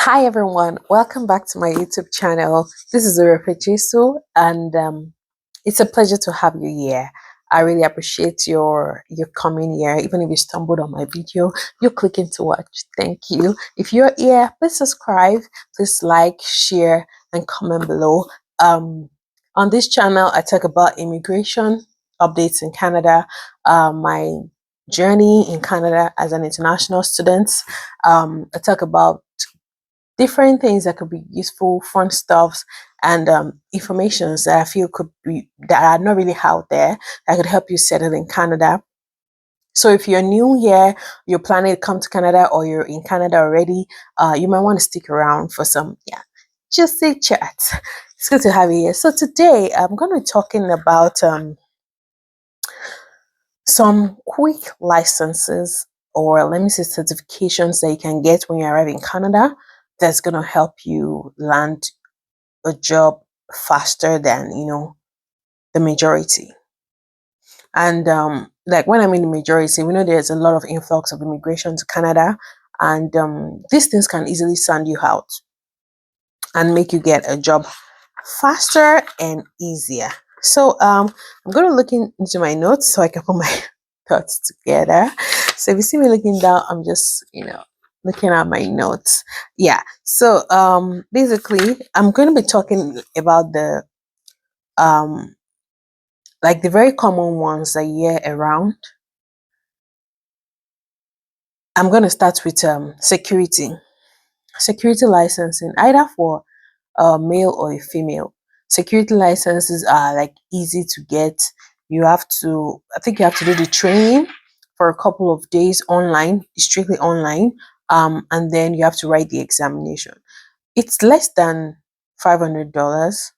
Hi everyone, welcome back to my YouTube channel. This is Urife Jesu, and it's a pleasure to have you here. I really appreciate your coming here, even if you stumbled on my video, you're clicking to watch. Thank you. If you're here, please subscribe, please like, share, and comment below. On this channel, I talk about immigration updates in Canada, my journey in Canada as an international student. I talk about different things that could be useful, fun stuffs, and informations that I feel could be that are not really out there that could help you settle in Canada. So if you're new here, you're planning to come to Canada, or you're in Canada already, you might want to stick around for some juicy chat. It's good to have you here. So today I'm going to be talking about some quick licenses, or let me say certifications, that you can get when you arrive in Canada that's going to help you land a job faster than the majority. And like when I'm in the majority, we know there's a lot of influx of immigration to Canada, and these things can easily send you out and make you get a job faster and easier. So I'm going to look into my notes so I can put my thoughts together. So if you see me looking down, I'm just looking at my notes. Yeah, so basically I'm going to be talking about the like the very common ones that you hear around. I'm going to start with security licensing, either for a male or a female. Security licenses are like easy to get. I think you have to do the training for a couple of days online, strictly online, and then you have to write the examination. It's less than $500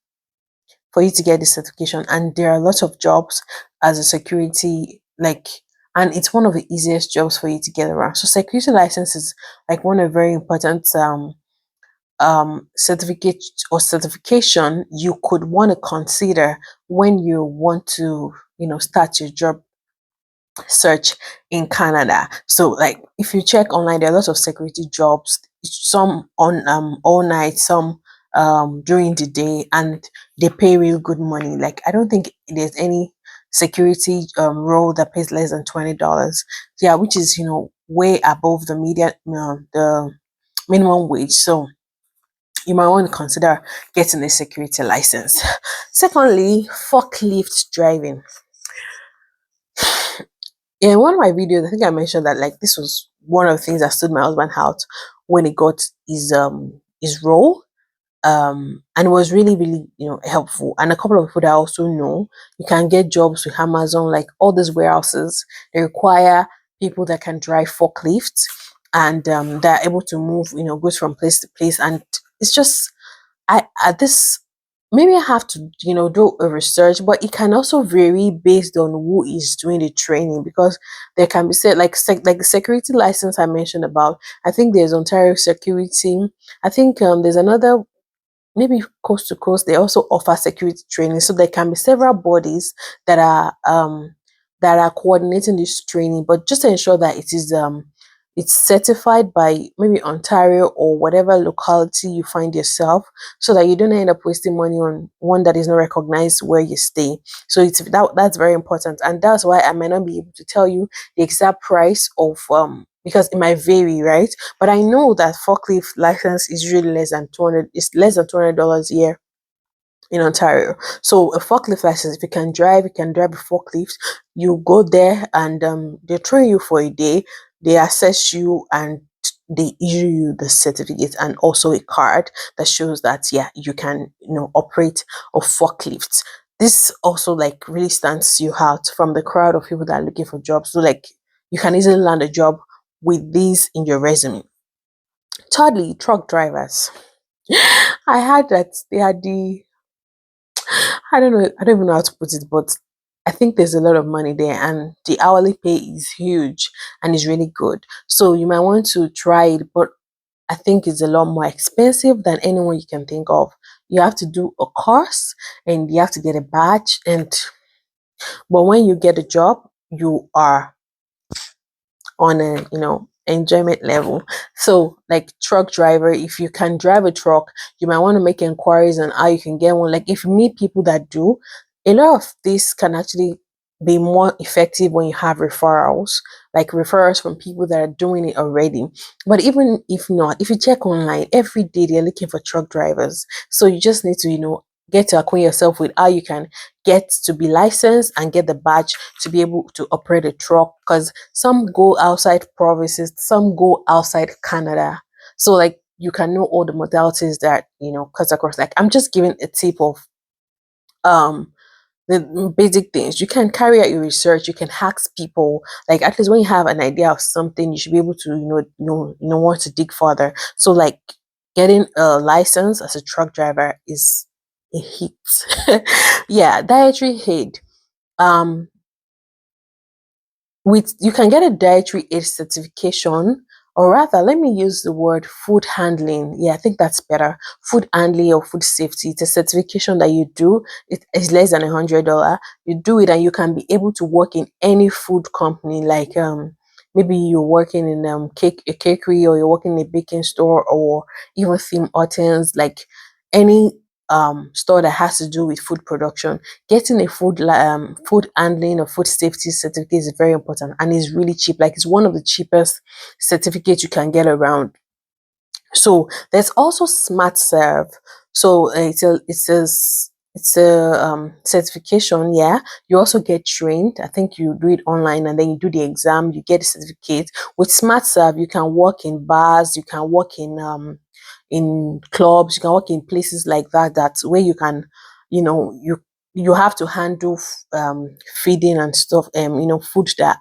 for you to get the certification, and there are lots of jobs as a security, and it's one of the easiest jobs for you to get around. So security license is like one of the very important certificate or certification you could want to consider when you want to start your job search in Canada. So like if you check online, there are lots of security jobs, some on all night, some during the day, and they pay real good money. Like I don't think there's any security role that pays less than $20. Yeah, which is way above the minimum wage. So you might want to consider getting a security license. Secondly, forklift driving. In one of my videos, I think I mentioned that like this was one of the things that stood my husband out when he got his role. And it was really, really, helpful. And a couple of people that I also know, you can get jobs with Amazon, like all these warehouses, they require people that can drive forklifts, and they're able to move, goods from place to place. And it's just I at this maybe I have to do a research, but it can also vary based on who is doing the training, because there can be said like the security license I mentioned about. I think there's Ontario Security. I think there's another, maybe coast to coast, they also offer security training. So there can be several bodies that are coordinating this training, but just to ensure that it's certified by maybe Ontario or whatever locality you find yourself, so that you don't end up wasting money on one that is not recognized where you stay. So that's very important, and that's why I might not be able to tell you the exact price of because it might vary, right? But I know that forklift license is really less than 200. It's less than $200 a year in Ontario. So a forklift license, if you can drive a forklift. You go there, and they train you for a day. They assess you, and they issue you the certificate and also a card that shows that you can operate a forklift. This also like really stands you out from the crowd of people that are looking for jobs. So like you can easily land a job with these in your resume. Thirdly, truck drivers. I heard that they are I don't know, I don't even know how to put it, but I think there's a lot of money there, and the hourly pay is huge and is really good. So you might want to try it, but I think it's a lot more expensive than anyone you can think of. You have to do a course, and you have to get a badge, and but when you get a job, you are on a enjoyment level. So, like truck driver, if you can drive a truck, you might want to make inquiries on how you can get one. Like if you meet people that do, a lot of this can actually be more effective when you have referrals, like referrals from people that are doing it already. But even if not, if you check online, every day they're looking for truck drivers. So you just need to, get to acquaint yourself with how you can get to be licensed and get the badge to be able to operate a truck, because some go outside provinces, some go outside Canada. So like you can know all the modalities that cuts across. Like I'm just giving a tip of um the basic things. You can carry out your research, you can ask people. Like at least when you have an idea of something, you should be able to want to dig further. So like getting a license as a truck driver is a hit. Yeah, dietary aid. um with you can get a dietary aid certification, or rather let me use the word food handling. Yeah, I think that's better. Food handling or food safety, it's a certification that you do. It is less than $100. You do it and you can be able to work in any food company. Like maybe you're working in a cakery, or you're working in a baking store, or even Tim Hortons, like any store that has to do with food production. Getting a food handling or food safety certificate is very important, and it's really cheap. Like it's one of the cheapest certificates you can get around. So there's also smart serve. So it's a certification. Yeah, you also get trained. I think you do it online and then you do the exam, you get a certificate. With smart serve, you can work in bars, you can work in clubs, you can work in places like that, that's where you can, you have to handle feeding and stuff, food that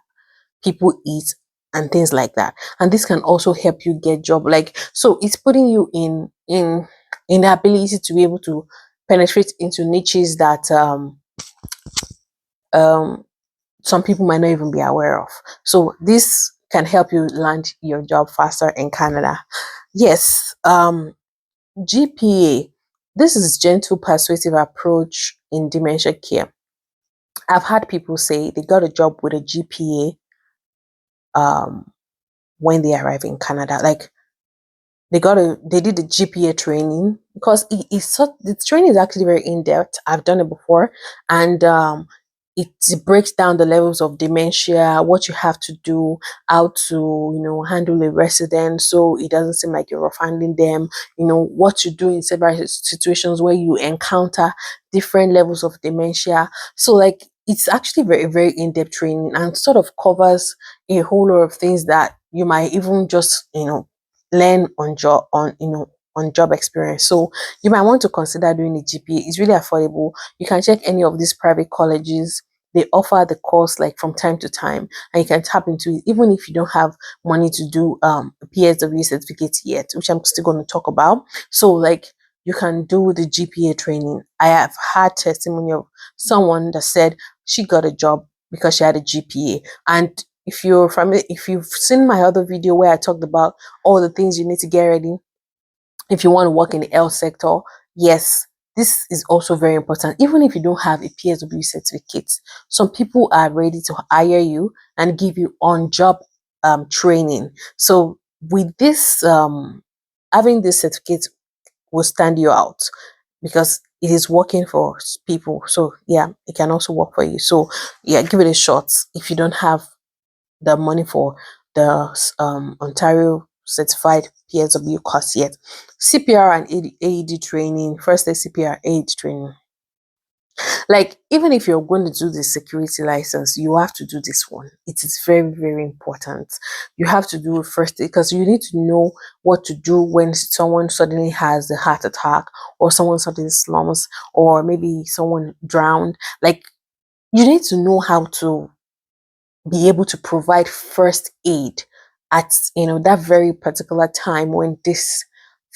people eat and things like that. And this can also help you get job. Like so it's putting you in the ability to be able to penetrate into niches that um some people might not even be aware of. So this can help you land your job faster in Canada. Yes. GPA. This is gentle persuasive approach in dementia care. I've had people say they got a job with a GPA when they arrive in Canada. Like they did the GPA training, because the training is actually very in depth. I've done it before, and it breaks down the levels of dementia, what you have to do, how to handle a resident, so it doesn't seem like you're rough handling them. What to do in several situations where you encounter different levels of dementia. So like it's actually very very in depth training, and sort of covers a whole lot of things that you might even just learn on job experience. So you might want to consider doing a GPA. It's really affordable. You can check any of these private colleges. They offer the course like from time to time, and you can tap into it even if you don't have money to do a PSW certificate yet, which I'm still going to talk about. So like you can do the GPA training. I have had testimony of someone that said she got a job because she had a GPA. And if you've seen my other video where I talked about all the things you need to get ready if you want to work in the health sector, yes, this is also very important. Even if you don't have a PSW certificate, some people are ready to hire you and give you on-job training. So with this, having this certificate will stand you out, because it is working for people. So yeah, it can also work for you. So yeah, give it a shot if you don't have the money for the Ontario certified PSW course yet. CPR and AED training, first aid CPR AED training. Like even if you're going to do the security license, you have to do this one. It is very very important. You have to do it first, because you need to know what to do when someone suddenly has a heart attack, or someone suddenly slums, or maybe someone drowned. Like you need to know how to be able to provide first aid at that very particular time when this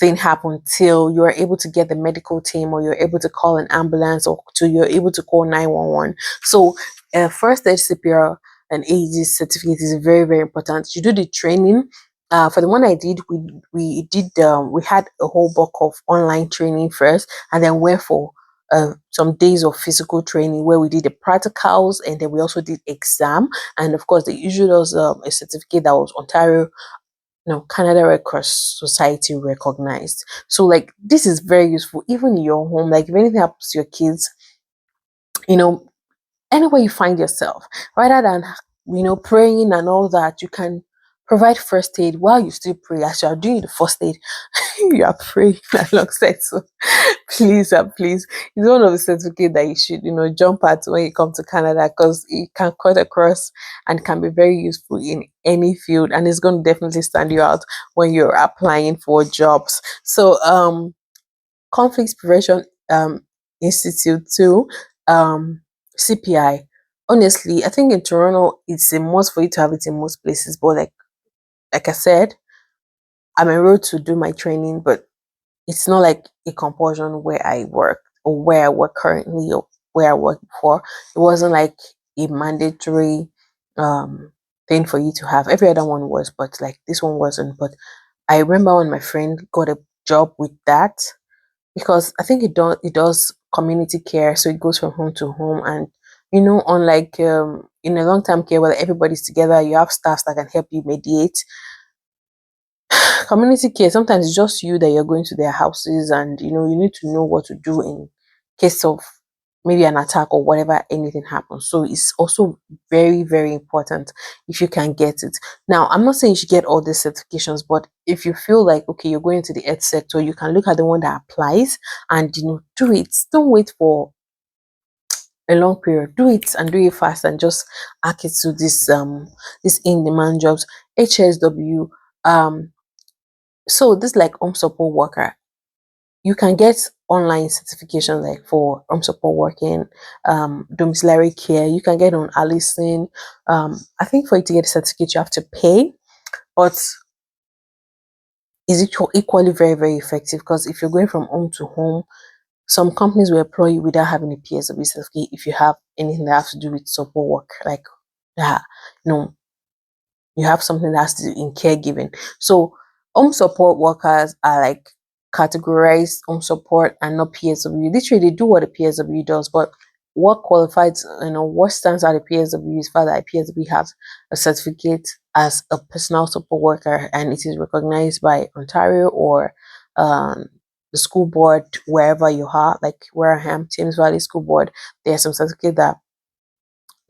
thing happened, till you're able to get the medical team, or you're able to call an ambulance, or till you're able to call 911. So first aid CPR and AED certificate is very very important. You do the training. For the one I did, we had a whole bulk of online training first, and then went for some days of physical training where we did the practicals, and then we also did exam. And of course they issued us a certificate that was Ontario no, Canada Red Cross Society recognized. So like this is very useful even in your home. Like if anything happens to your kids, you know, anywhere you find yourself, rather than praying and all that, you can provide first aid while you still pray. As you are doing the first aid, you are praying alongside. So please, please, it's one of the certificates that you should, jump at when you come to Canada, because it can cut across and can be very useful in any field, and it's going to definitely stand you out when you're applying for jobs. So conflict prevention institute too, um CPI. Honestly, I think in Toronto it's a must for you to have it in most places, but like I said, I'm enrolled to do my training, but it's not like a compulsion where I work, or where I work currently, or where I worked before. It wasn't like a mandatory um thing for you to have. Every other one was, but like this one wasn't. But I remember when my friend got a job with that, because I think it does community care, so it goes from home to home. And unlike in a long term care where everybody's together, you have staffs that can help you mediate. Community care, sometimes it's just you that you're going to their houses, and you need to know what to do in case of maybe an attack or whatever, anything happens. So it's also very, very important if you can get it. Now, I'm not saying you should get all these certifications, but if you feel like okay, you're going to the ed sector, you can look at the one that applies and do it. Don't wait for a long period. Do it, and do it fast, and just add it to this in-demand jobs. HSW. So this like home support worker, you can get online certification like for home support working, domiciliary care. You can get on Allison. I think for you to get a certificate, you have to pay, but is it equally very, very effective? Because if you're going from home to home, some companies will employ you without having a PSW certificate if you have anything that has to do with support work, like that. No, you have something that has to do in caregiving. So home support workers are like categorized home support and not PSW. Literally, they do what the PSW does, but what qualifies, what stands out the PSW is that PSW has a certificate as a personal support worker, and it is recognized by Ontario or um, the school board wherever you are, like where I am, Thames Valley School Board. There's some certificate that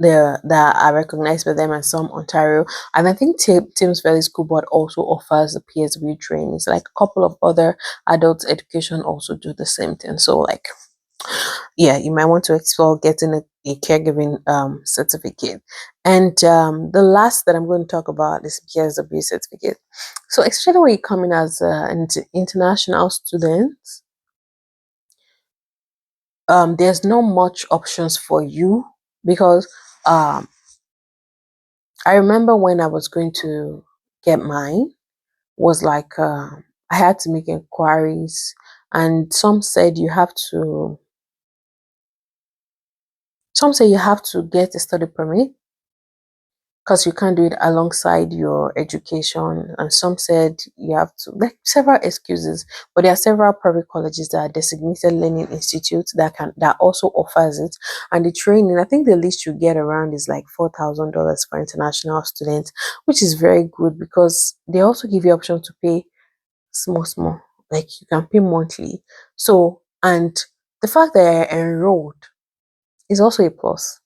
are recognized by them, and some Ontario. And I think Thames Valley School Board also offers the PSW trainings. Like a couple of other adult education also do the same thing. So like yeah, you might want to explore getting a caregiving certificate. And the last that I'm going to talk about is PSW certificate. So especially when you come in as an international student, there's not much options for you, because um I remember when I was going to get mine, was like I had to make inquiries, and some say you have to get a study permit, because you can't do it alongside your education, and some said you have to, like several excuses. But there are several private colleges that are designated learning institutes that also offers it. And the training, I think the least you get around is like $4,000 for international students, which is very good, because they also give you option to pay small, like you can pay monthly. So, and the fact that you're enrolled is also a plus.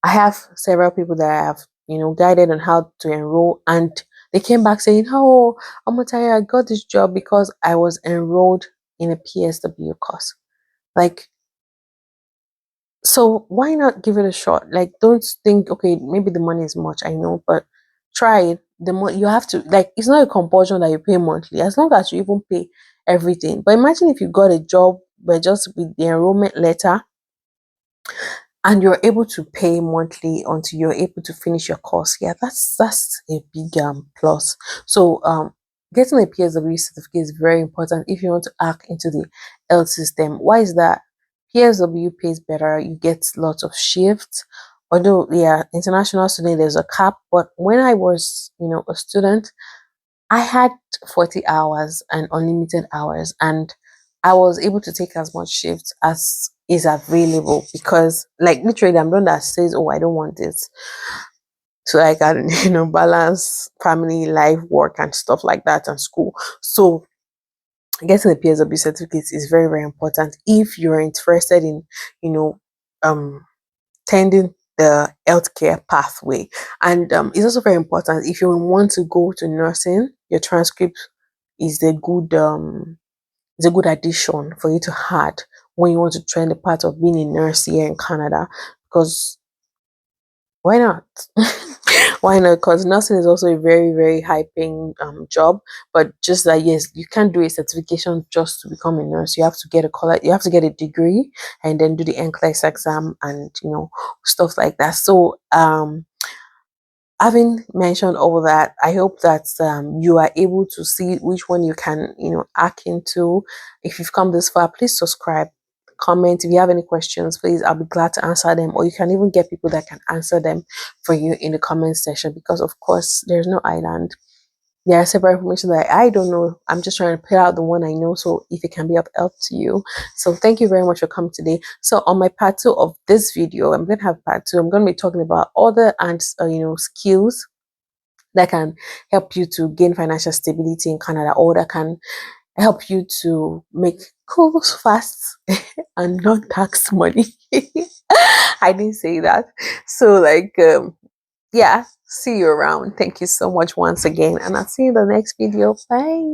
I have several people that I have, guided on how to enroll, and they came back saying, "Oh, Amataya, I got this job because I was enrolled in a PSW course." Like, so why not give it a shot? Like, don't think, okay, maybe the money is much, I know, but try it. The more you have to, like, it's not a compulsion that you pay monthly, as long as you even pay everything. But imagine if you got a job, but just with the enrollment letter, and you're able to pay monthly until you're able to finish your course. Yeah, that's a big plus. So getting a PSW certificate is very important if you want to hack into the health system. Why is that? PSW pays better, you get lots of shifts. Although yeah, international student there's a cap, but when I was a student, I had 40 hours and unlimited hours, and I was able to take as much shifts as is available, because like literally I'm the one that says, oh, I don't want this. so I can balance family life, work, and stuff like that, and school. So getting a PSW certificate is very, very important if you're interested in you know um tending the healthcare pathway. And it's also very important if you want to go to nursing, your transcript is a good addition for you to add when you want to train the part of being a nurse here in Canada, because why not? Why not? Because nursing is also a very, very high paying job. But just that, yes, you can't do a certification just to become a nurse. You have to get a you have to get a degree and then do the NCLEX exam and stuff like that. So having mentioned all that, I hope that you are able to see which one you can hack into. If you've come this far, please subscribe, comment. If you have any questions, please, I'll be glad to answer them, or you can even get people that can answer them for you in the comment section, because of course there's no island. There are several information that I don't know. I'm just trying to put out the one I know, so if it can be of help to you. So thank you very much for coming today. So on my part 2 of this video, I'm going to have part 2. I'm going to be talking about other and skills that can help you to gain financial stability in Canada, or that can help you to make cool, fast, and non-tax money. I didn't say that. So yeah, see you around. Thank you so much once again, and I'll see you in the next video. Bye.